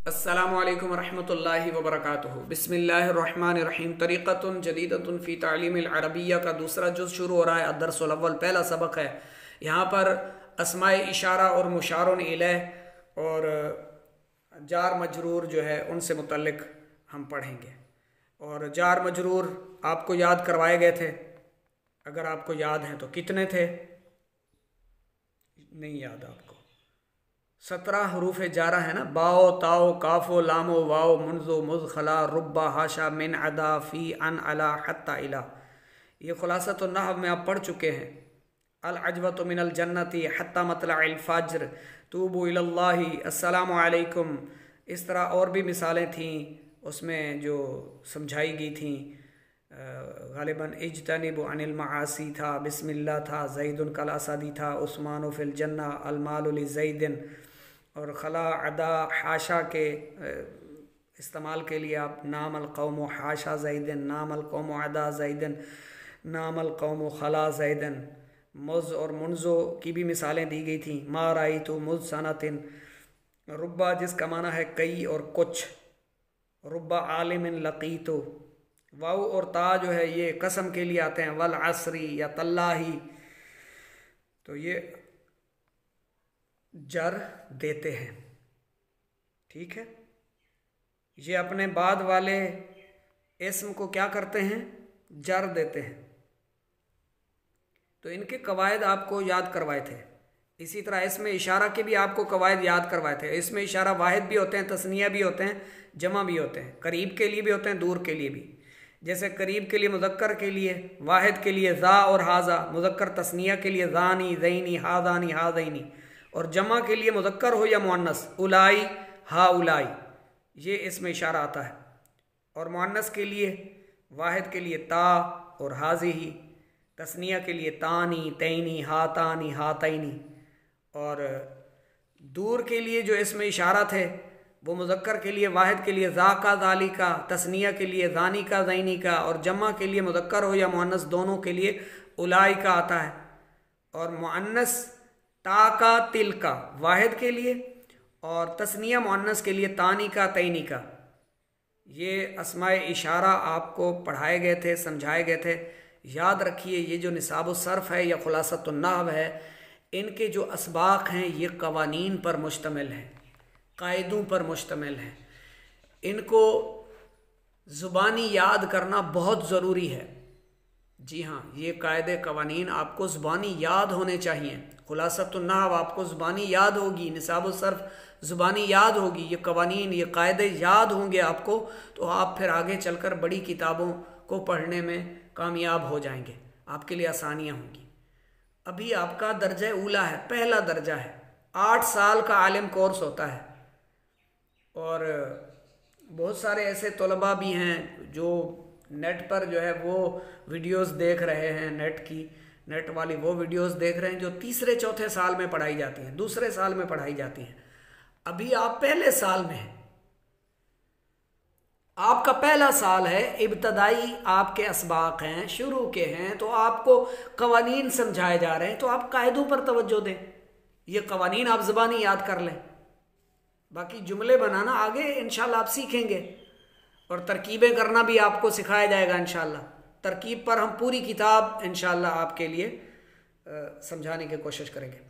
अस्सलामुअलैकुम रहमतुल्लाहि व बरकातुहू। बिस्मिल्लाहिर्रहमानिर्रहीम। तरीक़तुन जदीदतुन फ़ी तालीमिल अरबिय्या का दूसरा जुज़ शुरू हो रहा है। अद्दर्सुल अव्वल पहला सबक है। यहाँ पर अस्माए इशारा और मुशारुन इलैह और जार मजरूर जो है उनसे मुतल्लिक हम पढ़ेंगे। और जार मजरूर आपको याद करवाए गए थे, अगर आपको याद हैं तो कितने थे? नहीं याद आपको? 17 हरूफ जारा है ना। बाओ ताओ काफो लामो वाओ मुनजो मुज खला रुब्बा हाशा मिन अदा फ़ी अन अला हत्ता इला। ये खुलासा तो नहव में आप पढ़ चुके हैं। अल अजवतु मिनल जन्नति हत्ता मतलअल फज्र तूबू इलल्लाहि अस्सलामु अलैकुम। इस तरह और भी मिसालें थीं उसमें जो समझाई गई थीं। गालिबन इज्तनिबु अनिल मआसी था, बिस्मिल्लाह था, ज़ैदुन कल असदी था, उस्मानु फिल जन्ना, अल मालु लि ज़ैदिन और खला अदा हाशा के इस्तेमाल के लिए आप नाम अल कौम हाशा ज़ैदिन, नाम अल कौम अदा ज़ैदिन, नाम अल कौम खला ज़ैदिन। मुज़ और मुनज़ो की भी मिसालें दी गई थी। मा राई तो मुज़ सनतिन। रुब्बा जिसका माना है कई और कुछ, रुब्बा आलिमिन लकीतो। वाव और ता जो है ये कसम के लिए आते हैं। वल असरी या तल्लाही, तो ये जर देते हैं। ठीक है, ये अपने बाद वाले इस्म को क्या करते हैं? जर देते हैं। तो इनके कवायद आपको याद करवाए थे। इसी तरह इसमें इशारा के भी आपको कवायद याद करवाए थे। इसमें इशारा वाहिद भी होते हैं, तस्निया भी होते हैं, जमा भी होते हैं। करीब के लिए भी होते हैं, दूर के लिए भी। जैसे करीब के लिए मुज़क्कर के लिए, वाहिद के लिए ज़ा और हाज़ा, मुज़क्कर तस्निया के लिए ज़ानी ज़ैनी हाज़ानी हाज़ैनी, और जमा के लिए मुज़क्कर हो या मुअन्नस उलाई हा उलाई, ये इसमें इशारा आता है। और मुअन्नस के लिए वाहिद के लिए ता और हाज़िही, तस्निया के लिए तानी तैनी हातानी हातैनी। और दूर के लिए जो इसमें इशारा थे वो मुज़क्कर के लिए वाहिद के लिए ज़ा का ज़ाली का, तस्निया के लिए ज़ानी का ज़ैनी का, और जमा के लिए मुज़क्कर हो या मुअन्नस दोनों के लिए उलाई का आता है। और मुअन्नस ता का तिल का वाहिद के लिए, और तस्निया मुअन्नस के लिए तानी का तैनी का। ये अस्माए इशारा आपको पढ़ाए गए थे, समझाए गए थे। याद रखिए, ये जो निसाब सर्फ है या खुलासतुन नहव है, इनके जो असबाक हैं ये कवानीन पर मुश्तमिल हैं, कायदों पर मुश्तमिल हैं। इनको ज़ुबानी याद करना बहुत ज़रूरी है। जी हाँ, ये कायदे कवानीन आपको ज़ुबानी याद होने चाहिए। खुलासतुन नहव आपको ज़ुबानी याद होगी, निसाब सर्फ ज़ुबानी याद होगी, ये कवानीन ये कायदे याद होंगे आपको, तो आप फिर आगे चलकर बड़ी किताबों को पढ़ने में कामयाब हो जाएंगे, आपके लिए आसानियाँ होंगी। अभी आपका दर्जा ऊला है, पहला दर्जा है। 8 साल का आलिम कोर्स होता है। और बहुत सारे ऐसे तलबा भी हैं जो नेट पर जो है वो वीडियोस देख रहे हैं, नेट वाली वो वीडियोस देख रहे हैं जो तीसरे चौथे साल में पढ़ाई जाती हैं, दूसरे साल में पढ़ाई जाती हैं। अभी आप पहले साल में हैं, आपका पहला साल है, इब्तदाई आपके असबाक हैं, शुरू के हैं, तो आपको कवानीन समझाए जा रहे हैं, तो आप कायदों पर तवज्जो दें। ये कवानीन आप ज़बानी याद कर लें, बाकी जुमले बनाना आगे इंशाल्लाह आप सीखेंगे। और तरकीबें करना भी आपको सिखाया जाएगा इंशाल्लाह। तरकीब पर हम पूरी किताब इंशाल्लाह आपके लिए समझाने की कोशिश करेंगे।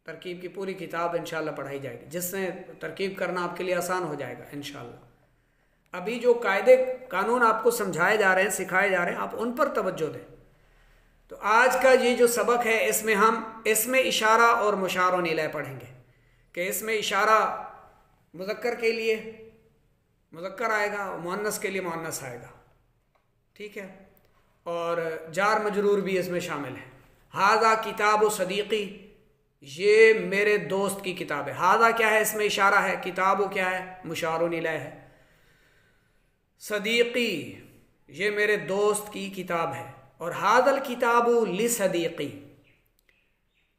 तरकीब की पूरी किताब इंशाल्लाह पढ़ाई जाएगी, जिससे तरकीब करना आपके लिए आसान हो जाएगा इंशाल्लाह। अभी जो कायदे कानून आपको समझाए जा रहे हैं, सिखाए जा रहे हैं, आप उन पर तवज्जो दें। तो आज का ये जो सबक है, इसमें हम इसमें इशारा और मुशारुन इलैह पढ़ेंगे कि इसमें इशारा मुज़क्कर के लिए मुज़क्कर आएगा, मुअन्नस के लिए मुअन्नस आएगा। ठीक है, और जार मजरूर भी इसमें शामिल है। हाज़ा किताब सदीक़ी, ये मेरे दोस्त की किताब है। हाज़ा क्या है? इसमें इशारा है। किताब क्या है? मुशारुन इलैह है। सदीक़ी, ये मेरे दोस्त की किताब है। और हाज़ल किताबु लि सदीक़ी,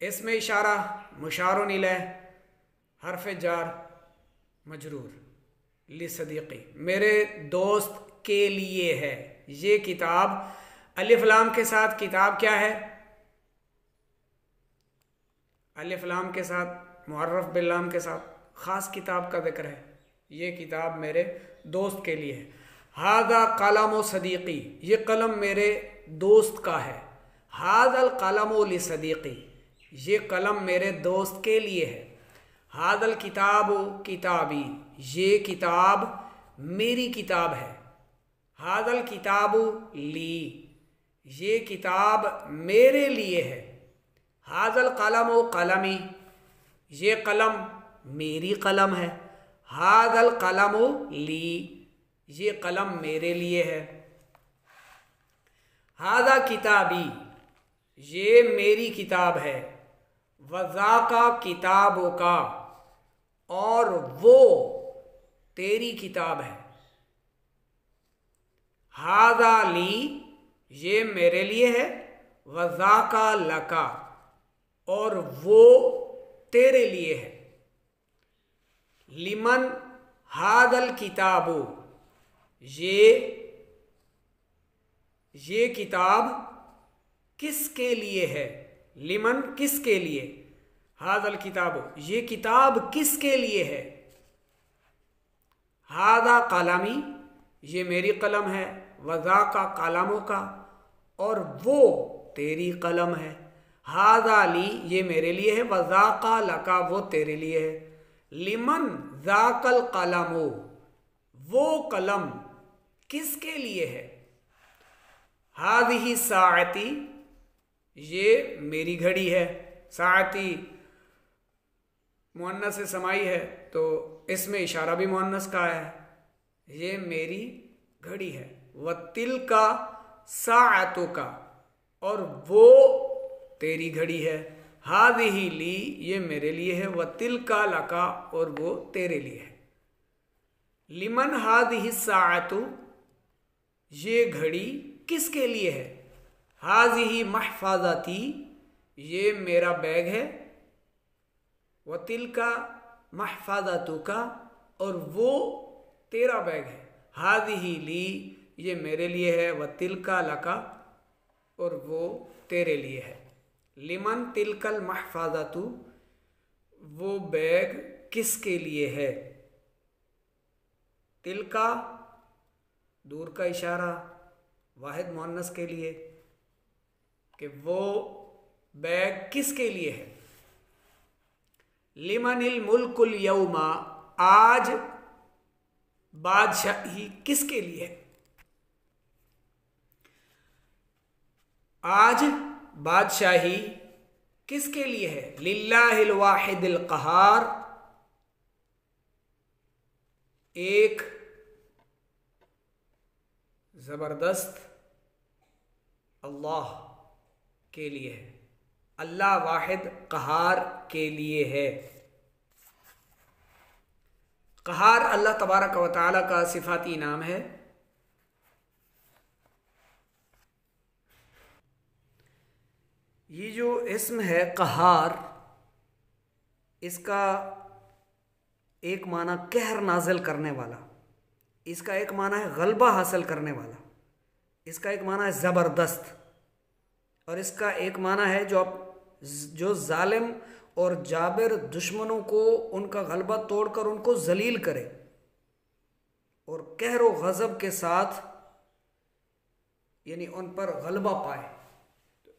इसमें इशारा मुशारुन इलैह, हर्फ जार मजरूर, लि सदीक़ी, मेरे दोस्त के लिए है ये किताब। अलिफ लाम के साथ किताब क्या है? अलिफ लाम के साथ, मुअर्रफ बिल लाम के साथ ख़ास किताब का जिक्र है। ये किताब मेरे दोस्त के लिए है। हादा कलम सदीक़ी, ये कलम मेरे दोस्त का है। हादल कलम ली सदीक़ी, ये कलम मेरे दोस्त के लिए है। हादल किताब किताबी, ये किताब मेरी किताब है। हादल किताब ली, ये किताब मेरे लिए है। हादल कलम कलमी, ये कलम मेरी कलम है। हादल कलम ली, ये कलम मेरे लिए है। हादा किताबी, ये मेरी किताब है। वज़ाका किताबों का, और वो तेरी किताब है। हादा ली, ये मेरे लिए है। वज़ाका लका, और वो तेरे लिए है। लिमन हादल किताबु, ये किताब किसके लिए है। लिमन किसके लिए, हादल किताबु ये किताब किसके लिए है। हादा कलमी, ये मेरी कलम है। वज़ाका कलमों का, और वो तेरी कलम है। हादा ली, ये मेरे लिए है। वज़ाका लका, वो तेरे लिए है। लिमन ज़ाकल कलमो, वो कलम किसके लिए है। हादिही साअती, ये मेरी घड़ी है। साअती मुअन्नस से समाई है, तो इसमें इशारा भी मुअन्नस का है। ये मेरी घड़ी है। व तिल का साअतु का, और वो तेरी घड़ी है। हादिही ली, ये मेरे लिए है। व तिल का लका, और वो तेरे लिए है। लिमन हादिही साअतु, ये घड़ी किसके लिए है। हाजिही महफाजती, ये मेरा बैग है। व तिल का महफाजतु का, और वो तेरा बैग है। हादिही ली, ये मेरे लिए है। व तिल का लका, और वो तेरे लिए है। लिमन तिलकल महफाजतु, वो बैग किसके लिए है। तिल का दूर का इशारा वाहिद मुअन्नस के लिए, कि वो बैग किसके लिए है। लिमनिल मुल्कुल यौमा, आज बादशाही किसके लिए है। आज बादशाही किसके लिए है। लिल्लाहिल वाहिदिल क़हार, एक ज़बरदस्त अल्लाह के लिए है। अल्लाह वाहिद क़हार के लिए है। क़हार अल्लाह तबारक व तआला का सिफाती नाम है। ये जो इस्म है क़हार, इसका एक माना कहर नाजिल करने वाला, इसका एक माना है गलबा हासिल करने वाला, इसका एक माना है ज़बरदस्त, और इसका एक माना है जो जालिम और जाबिर दुश्मनों को उनका गलबा तोड़कर उनको जलील करे और कहर व गज़ब के साथ यानी उन पर गलबा पाए। तो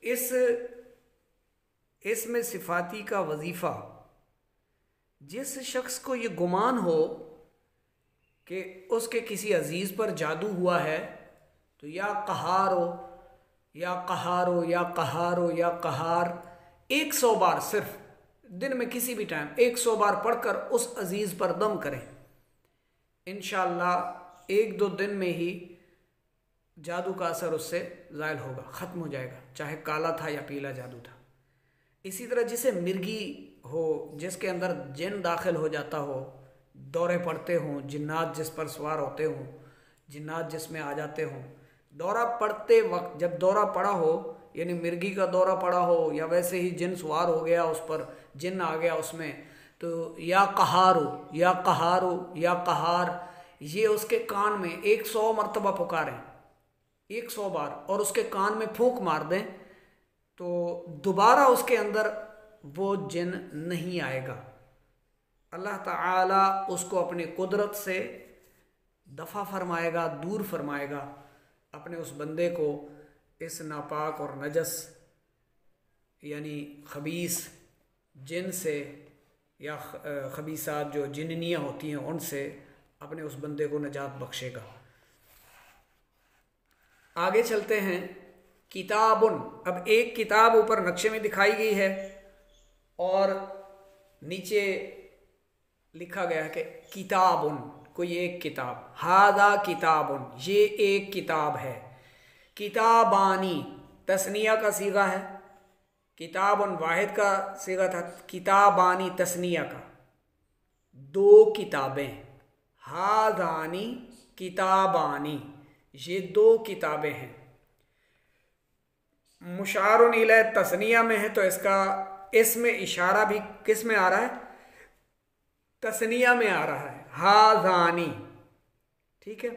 इसमें सिफाती का वजीफ़ा, जिस शख्स को ये गुमान हो कि उसके किसी अजीज़ पर जादू हुआ है, तो या क़हार हो या क़हार हो या क़हार हो या क़हार 100 बार, सिर्फ दिन में किसी भी टाइम 100 बार पढ़कर उस अजीज़ पर दम करें। इंशाअल्लाह 1-2 दिन में ही जादू का असर उससे ज़ायल होगा, ख़त्म हो जाएगा, चाहे काला था या पीला जादू था। इसी तरह जिसे मिर्गी हो, जिसके अंदर जिन दाखिल हो जाता हो, दौरे पड़ते हों, जिन्नात जिस पर सवार होते हों, जिन्नात जिसमें आ जाते हों, दौरा पड़ते वक्त जब दौरा पड़ा हो, यानी मिर्गी का दौरा पड़ा हो या वैसे ही जिन सवार हो गया, उस पर जिन आ गया उसमें, तो या क़हारो या क़हारो या क़हार, ये उसके कान में 100 मरतबा पुकारें, 100 बार, और उसके कान में फूंक मार दें, तो दोबारा उसके अंदर वो जिन नहीं आएगा। अल्लाह ताला उसको अपनी कुदरत से दफ़ा फरमाएगा, दूर फरमाएगा अपने उस बंदे को इस नापाक और नजस यानी खबीस जिन से या खबीसात जो जिन्नियाँ होती हैं उनसे अपने उस बंदे को निजात बख्शेगा। आगे चलते हैं। किताबुन, अब एक किताब ऊपर नक्शे में दिखाई गई है और नीचे लिखा गया है कि किताबुन, कोई एक किताब। हादा किताबुन, ये एक किताब है। किताबानी तस्निया का सीगा है, किताबुन वाहिद का सीगा था, किताबानी तस्निया का, दो किताबें। हादानी किताबानी, ये दो किताबें हैं। मुशारुन इलै तस्निया में है तो इसका इसमें इशारा भी किस में आ रहा है? तस्निया में आ रहा है, हादानी। ठीक है।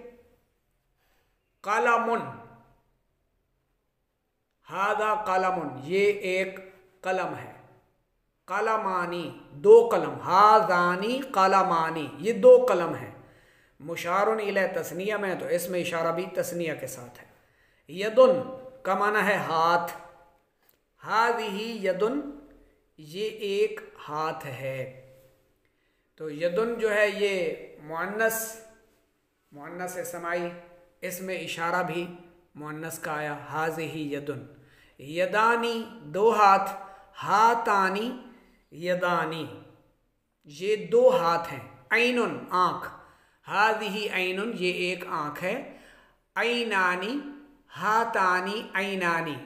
कलमुन, हादा कलमुन, ये एक कलम है। कलमानी, दो कलम। हादानी कलमानी, ये दो कलम है। मुशारुन इलै तस्निया में तो इसमें इशारा भी तस्निया के साथ है। यदुन का माना है हाथ। हादिही यदुन, ये एक हाथ है। तो यदुन जो है ये मुअन्नस है समाई, इसमें इशारा भी मुअन्नस का आया, हाजिही यदुन। यदानी, दो हाथ। हाथानी यदानी, ये दो हाथ हैं। ऐनुन, आँख। हादिही ऐनुन, ये एक आँख है। ऐनानी, हाथानी ऐनानी।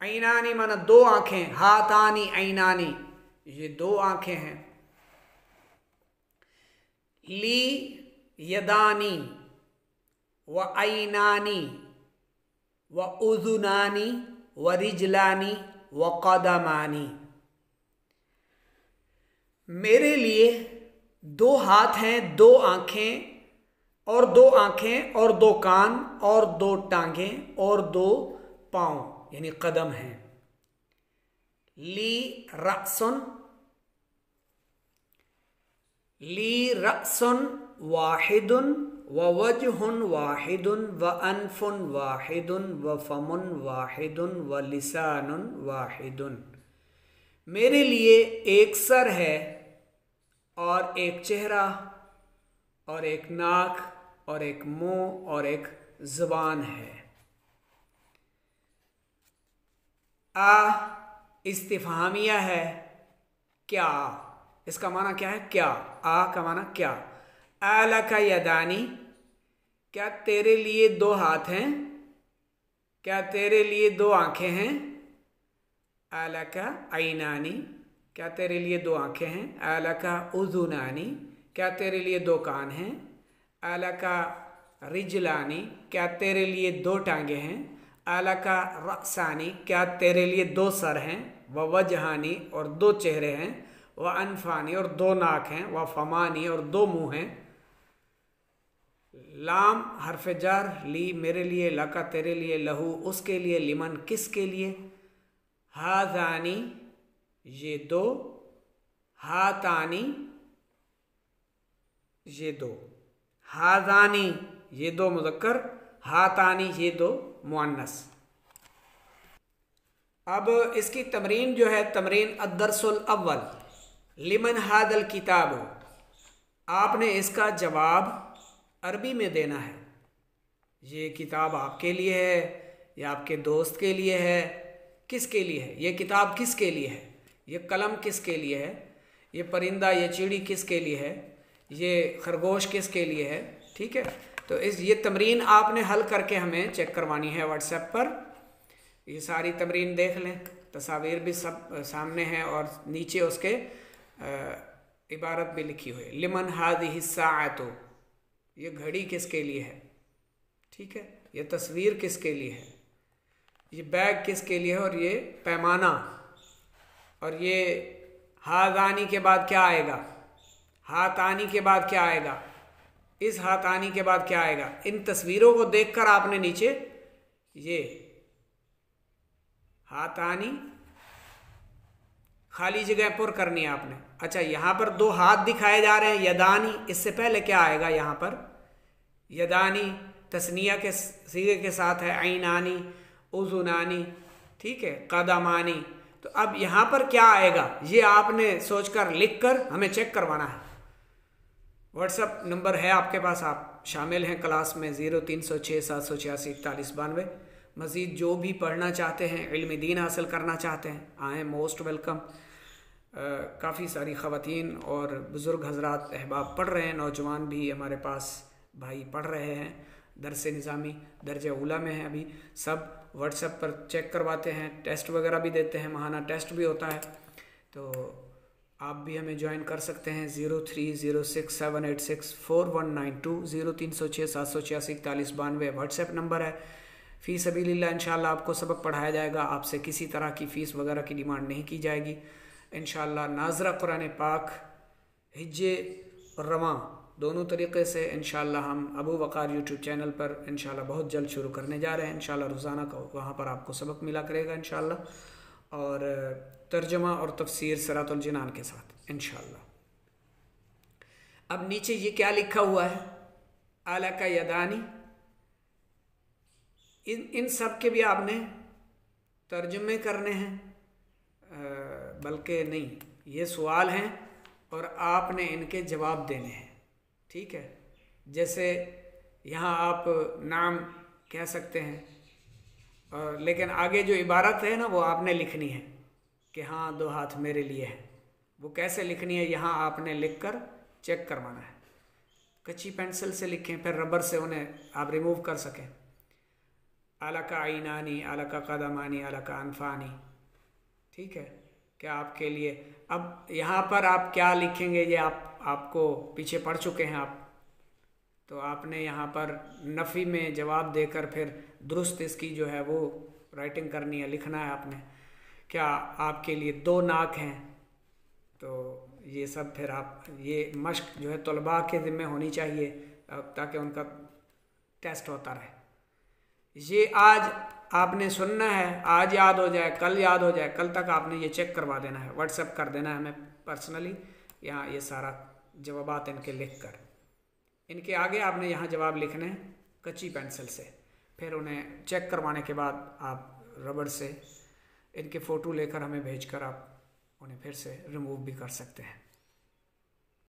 ऐनानी माना दो आँखें, हाथानी ऐनानी, ये दो आँखें हैं। ली यदानी व ऐनानी व उज़ुनानी व रिजलानी व कदमानी, मेरे लिए दो हाथ हैं, दो आँखें और दो आँखें और दो कान और दो टांगें और दो पाँव यानी कदम हैं। ली रअसन, ली रअसन वाहिदुन व वजहुन वाहिदुन व अनफुन वाहिदुन व फमुन वाहिदुन व लिसानुन वाहिदुन, मेरे लिए एक सर है और एक चेहरा और एक नाक और एक मुंह और एक जुबान है। आ इस्तिफहामिया है, क्या, इसका माना क्या है? क्या। आ का माना क्या। आला का यदानी, क्या तेरे लिए दो हाथ हैं? क्या तेरे लिए दो आंखें हैं? आला का ऐनानी, क्या तेरे लिए दो आंखें हैं? आला का उज़ुनानी, क्या तेरे लिए दो कान हैं? आला का रिजलानी, क्या तेरे लिए दो टांगे हैं? आला का रसानी, क्या तेरे लिए दो सर हैं? व वजहानी, और दो चेहरे हैं। व अनफानी, और दो नाक हैं। व फमानी, और दो मुंह हैं। लाम हरफ जार, ली मेरे लिए, लका तेरे लिए, लहू उसके लिए, लिमन किसके लिए। हादानी ये दो, हातानी ये दो। हादानी ये दो मुज़क्कर, हातानी ये दो मुअन्नस। अब इसकी तमरीन जो है, तमरीन अद्दरसुल अव्वल, लिमन हादल किताब, आपने इसका जवाब अरबी में देना है। ये किताब आपके लिए है या आपके दोस्त के लिए है, किसके लिए है? ये किताब किसके लिए है? ये कलम किसके लिए है? ये परिंदा, ये चिड़ी किसके लिए है? ये खरगोश किसके लिए है? ठीक है। तो ये तमरीन आपने हल करके हमें चेक करवानी है व्हाट्सएप पर। ये सारी तमरीन देख लें, तस्वीर भी सब सामने हैं और नीचे उसके इबारत भी लिखी हुई है। लिमन हादिही साअतु, ये घड़ी किसके लिए है? ठीक है। ये तस्वीर किसके लिए है? ये बैग किसके लिए है? और ये पैमाना, और ये हादानी के बाद क्या आएगा? हाथानी के बाद क्या आएगा? इस हाथानी के बाद क्या आएगा? इन तस्वीरों को देखकर आपने नीचे ये हाथानी खाली जगह पुर करनी है आपने। अच्छा, यहाँ पर 2 हाथ दिखाए जा रहे हैं, यदानी। इससे पहले क्या आएगा यहाँ पर? यदानी तस्निया के सीगे के साथ है, ऐनानी, उज़ुनानी, ठीक है, कदमानी। तो अब यहाँ पर क्या आएगा ये आपने सोचकर लिखकर हमें चेक करवाना है। व्हाट्सएप नंबर है आपके पास, आप शामिल हैं क्लास में 0306-786-4192। मज़ीद जो भी पढ़ना चाहते हैं, इल्म दीन हासिल करना चाहते हैं, आएँ, मोस्ट वेलकम। काफ़ी सारी ख़वातीन और बुज़ुर्ग हज़रात अहबाब पढ़ रहे हैं, नौजवान भी हमारे पास भाई पढ़ रहे हैं। दरस निज़ामी दर्जे उला में है अभी। सब व्हाट्सएप पर चेक करवाते हैं, टेस्ट वगैरह भी देते हैं, माहाना टेस्ट भी होता है। तो आप भी हमें ज्वाइन कर सकते हैं 030678649192 0306-786-4192 व्हाट्सएप नंबर है। फ़ी सबीलिल्लाह इंशाअल्लाह आपको सबक पढ़ाया जाएगा। आपसे किसी तरह की फ़ीस वगैरह की डिमांड नहीं की जाएगी इंशाअल्लाह। नाज़रा कुरान पाक, हिज्जे और रवां दोनों तरीक़े से इंशाअल्लाह हम अबू वक़ार यूट्यूब चैनल पर इंशाअल्लाह बहुत जल्द शुरू करने जा रहे हैं। इंशाअल्लाह रोज़ाना का वहाँ पर आपको सबक मिला करेगा इंशाअल्लाह, और तर्जमा और तफसीर सिरातुल जिनान के साथ इंशाअल्लाह। अब नीचे ये क्या लिखा हुआ है, आला का यदानी, इन सब के भी आपने तर्जुमे करने हैं, बल्कि नहीं, ये सवाल हैं और आपने इनके जवाब देने हैं, ठीक है। जैसे यहाँ आप नाम कह सकते हैं, और लेकिन आगे जो इबारत है ना वो आपने लिखनी है कि हाँ 2 हाथ मेरे लिए है। वो कैसे लिखनी है यहाँ आपने लिखकर चेक करवाना है। कच्ची पेंसिल से लिखें, फिर रबर से उन्हें आप रिमूव कर सकें। आला का आइनानी, आला का कदमानी, आला का अनफानी, ठीक है। क्या आपके लिए अब यहाँ पर आप क्या लिखेंगे ये आपको पीछे पढ़ चुके हैं आप। तो आपने यहाँ पर नफ़ी में जवाब देकर फिर दुरुस्त इसकी जो है वो राइटिंग करनी है, लिखना है आपने। क्या आपके लिए 2 नाक हैं, तो ये सब फिर आप ये मश्क जो है तलबा के ज़िम्मे होनी चाहिए ताकि उनका टेस्ट होता रहे। ये आज आपने सुनना है, आज याद हो जाए, कल याद हो जाए, कल तक आपने ये चेक करवा देना है, व्हाट्सएप कर देना है हमें पर्सनली। यहाँ ये सारा जवाबात इनके लिख कर, इनके आगे आपने यहाँ जवाब लिखने हैं कच्ची पेंसिल से। फिर उन्हें चेक करवाने के बाद आप रबड़ से इनके फ़ोटो लेकर हमें भेजकर आप उन्हें फिर से रिमूव भी कर सकते हैं।